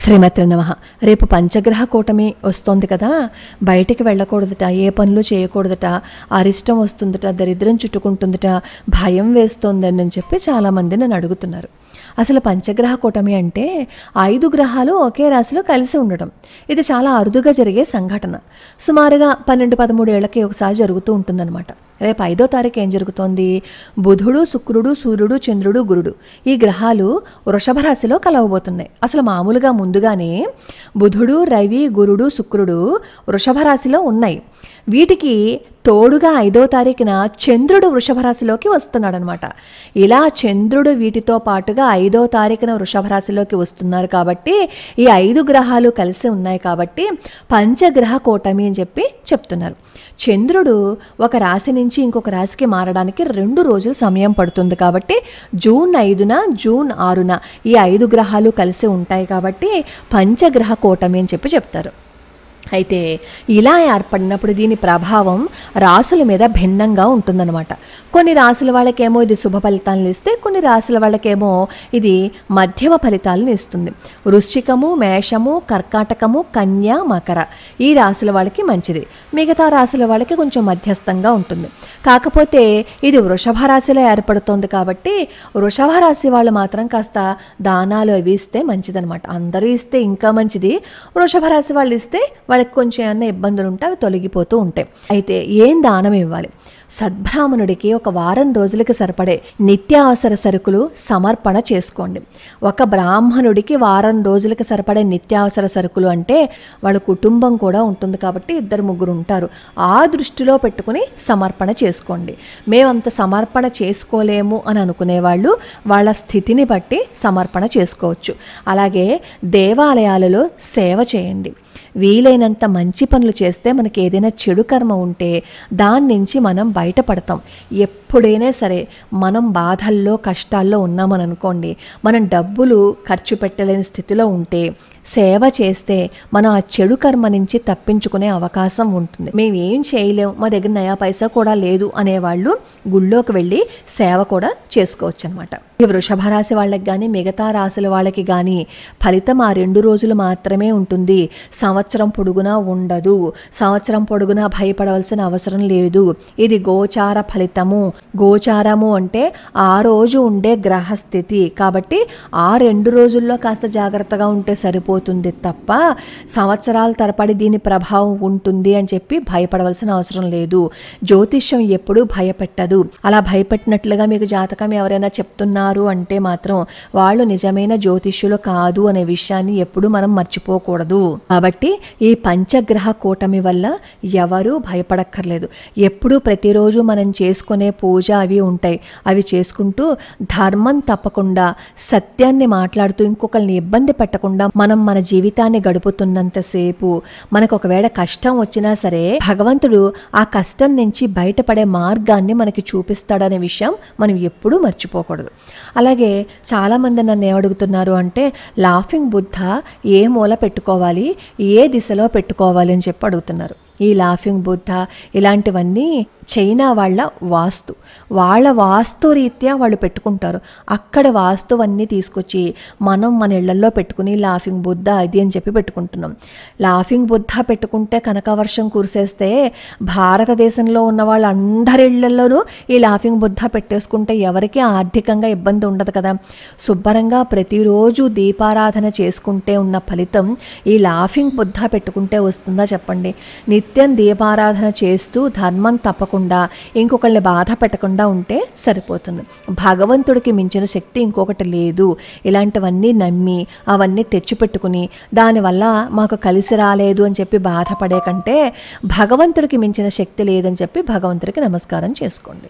శ్రీమతి నమః. రేపు పంచగ్రహ కూటమి వస్తోంది కదా, బయటికి వెళ్ళకూడదట, ఏ పనులు చేయకూడదట, అరిష్టం వస్తుందట, దరిద్రం చుట్టుకుంటుందట, భయం వేస్తోందని చెప్పి చాలామంది నన్ను అడుగుతున్నారు. అసలు పంచగ్రహ కూటమి అంటే 5 గ్రహాలు ఒకే రాశిలో కలిసి ఉండడం. ఇది చాలా అరుదుగా జరిగే సంఘటన. సుమారుగా 12-13 ఏళ్లకి ఒకసారి జరుగుతూ ఉంటుందన్నమాట. రేపు 5వ తారీఖు ఏం జరుగుతోంది? బుధుడు, శుక్రుడు, సూర్యుడు, చంద్రుడు, గురుడు ఈ గ్రహాలు వృషభ రాశిలో కలవబోతున్నాయి. అసలు మామూలుగా ముందుగానే బుధుడు, రవి, గురుడు, శుక్రుడు వృషభ రాశిలో ఉన్నాయి. వీటికి తోడుగా 5వ తారీఖున చంద్రుడు వృషభ రాశిలోకి వస్తున్నాడనమాట. ఇలా చంద్రుడు వీటితో పాటుగా 5వ తారీఖున వృషభ రాశిలోకి వస్తున్నారు కాబట్టి ఈ 5 గ్రహాలు కలిసి ఉన్నాయి కాబట్టి పంచగ్రహ కూటమి అని చెప్పి చెప్తున్నారు. చంద్రుడు ఒక రాశి నుంచి ఇంకొక రాశికి మారడానికి 2 రోజులు సమయం పడుతుంది కాబట్టి జూన్ 5న, జూన్ 6న ఈ 5 గ్రహాలు కలిసి ఉంటాయి కాబట్టి పంచగ్రహ కూటమి అని చెప్పి చెప్తారు. అయితే ఇలా ఏర్పడినప్పుడు దీని ప్రభావం రాసుల మీద భిన్నంగా ఉంటుందన్నమాట. కొన్ని రాసుల వాళ్ళకేమో ఇది శుభ ఫలితాలను ఇస్తే, కొన్ని రాసుల వాళ్ళకేమో ఇది మధ్యమ ఫలితాలను ఇస్తుంది. వృశ్చికము, మేషము, కర్కాటకము, కన్య, మకర ఈ రాసుల వాళ్ళకి మంచిది. మిగతా రాసుల వాళ్ళకి కొంచెం మధ్యస్థంగా ఉంటుంది. కాకపోతే ఇది వృషభ రాశిలో ఏర్పడుతోంది కాబట్టి వృషభ రాశి వాళ్ళు మాత్రం కాస్త దానాలు అవి ఇస్తే మంచిదనమాట. అందరూ ఇస్తే ఇంకా మంచిది. వృషభ రాశి వాళ్ళు ఇస్తే వాళ్ళకి కొంచెం ఏమన్నా ఇబ్బందులు ఉంటే అవి తొలగిపోతూ ఉంటాయి. అయితే ఏం దానం ఇవ్వాలి? సద్బ్రాహ్మణుడికి ఒక వారం రోజులకి సరిపడే నిత్యావసర సరుకులు సమర్పణ చేసుకోండి. ఒక బ్రాహ్మణుడికి వారం రోజులకి సరిపడే నిత్యావసర సరుకులు అంటే వాళ్ళ కుటుంబం కూడా ఉంటుంది కాబట్టి 2-3 ఉంటారు. ఆ దృష్టిలో పెట్టుకుని సమర్పణ చేసుకోండి. మేమంత సమర్పణ చేసుకోలేము అని అనుకునేవాళ్ళు వాళ్ళ స్థితిని బట్టి సమర్పణ చేసుకోవచ్చు. అలాగే దేవాలయాలలో సేవ చేయండి. వీలైనంత మంచి పనులు చేస్తే మనకి ఏదైనా చెడు కర్మ ఉంటే దాని నుంచి మనం బయటపడతాం. ఎప్పుడైనా సరే మనం బాధల్లో కష్టాల్లో ఉన్నామని అనుకోండి, మనం డబ్బులు ఖర్చు పెట్టలేని స్థితిలో ఉంటే సేవ చేస్తే మనం ఆ చెడు కర్మ నుంచి తప్పించుకునే అవకాశం ఉంటుంది. మేము ఏం చేయలేము, మా దగ్గర నయా పైసా కూడా లేదు అనేవాళ్ళు గుళ్ళోకి వెళ్ళి సేవ కూడా చేసుకోవచ్చు అనమాట. ఈ వృషభ రాశి వాళ్ళకి కానీ మిగతా రాశుల వాళ్ళకి కానీ ఫలితం ఆ 2 రోజులు మాత్రమే ఉంటుంది. సంవత్సరం పొడుగునా ఉండదు. సంవత్సరం పొడుగునా భయపడవలసిన అవసరం లేదు. ఇది గోచార ఫలితము. గోచారము అంటే ఆ రోజు ఉండే గ్రహస్థితి కాబట్టి ఆ 2 రోజుల్లో కాస్త జాగ్రత్తగా ఉంటే సరిపోతుంది తప్ప సంవత్సరాల తరబడి దీని ప్రభావం ఉంటుంది అని చెప్పి భయపడవలసిన అవసరం లేదు. జ్యోతిష్యం ఎప్పుడూ భయపెట్టదు. అలా భయపెట్టినట్లుగా మీకు జాతకం ఎవరైనా చెప్తున్నారు అంటే మాత్రం వాళ్ళు నిజమైన జ్యోతిష్యులు కాదు అనే విషయాన్ని ఎప్పుడు మనం మర్చిపోకూడదు. కాబట్టి ఈ పంచగ్రహ కూటమి వల్ల ఎవరూ భయపడక్కర్లేదు. ఎప్పుడు ప్రతిరోజు మనం చేసుకునే పూజ అవి ఉంటాయి. అవి చేసుకుంటూ ధర్మం తప్పకుండా సత్యాన్ని మాట్లాడుతూ ఇంకొకరిని ఇబ్బంది పెట్టకుండా మనం మన జీవితాన్ని గడుపుతున్నంతసేపు మనకు ఒకవేళ కష్టం వచ్చినా సరే భగవంతుడు ఆ కష్టం నుంచి బయటపడే మార్గాన్ని మనకి చూపిస్తాడనే విషయం మనం ఎప్పుడూ మర్చిపోకూడదు. అలాగే చాలామంది నన్ను ఏమడుగుతున్నారు అంటే లాఫింగ్ బుద్ధ ఏ మూల పెట్టుకోవాలి, ఏ దిశలో పెట్టుకోవాలి అని చెప్పి అడుగుతున్నారు. ఈ లాఫింగ్ బుద్ధ ఇలాంటివన్నీ చైనా వాళ్ళ వాస్తు రీత్యా వాళ్ళు పెట్టుకుంటారు. అక్కడ వాస్తువన్నీ తీసుకొచ్చి మనం మన ఇళ్లలో పెట్టుకుని లాఫింగ్ బుద్ధ అది అని చెప్పి పెట్టుకుంటున్నాం. లాఫింగ్ బుద్ధ పెట్టుకుంటే కనకవర్షం కురిసేస్తే భారతదేశంలో ఉన్న వాళ్ళందరి ఇళ్లలోనూ ఈ లాఫింగ్ బుద్ధ పెట్టేసుకుంటే ఎవరికి ఆర్థికంగా ఇబ్బంది ఉండదు కదా. శుభ్రంగా ప్రతిరోజు దీపారాధన చేసుకుంటే ఉన్న ఫలితం ఈ లాఫింగ్ బుద్ధ పెట్టుకుంటే వస్తుందా చెప్పండి? నిత్యం దీపారాధన చేస్తూ ధర్మం తప్పకుండా ఇంకొకళ్ళని బాధ పెట్టకుండా ఉంటే సరిపోతుంది. భగవంతుడికి మించిన శక్తి ఇంకొకటి లేదు. ఇలాంటివన్నీ నమ్మి అవన్నీ తెచ్చిపెట్టుకుని దానివల్ల మాకు కలిసి రాలేదు అని చెప్పి బాధపడే కంటే భగవంతుడికి మించిన శక్తి లేదని చెప్పి భగవంతుడికి నమస్కారం చేసుకోండి.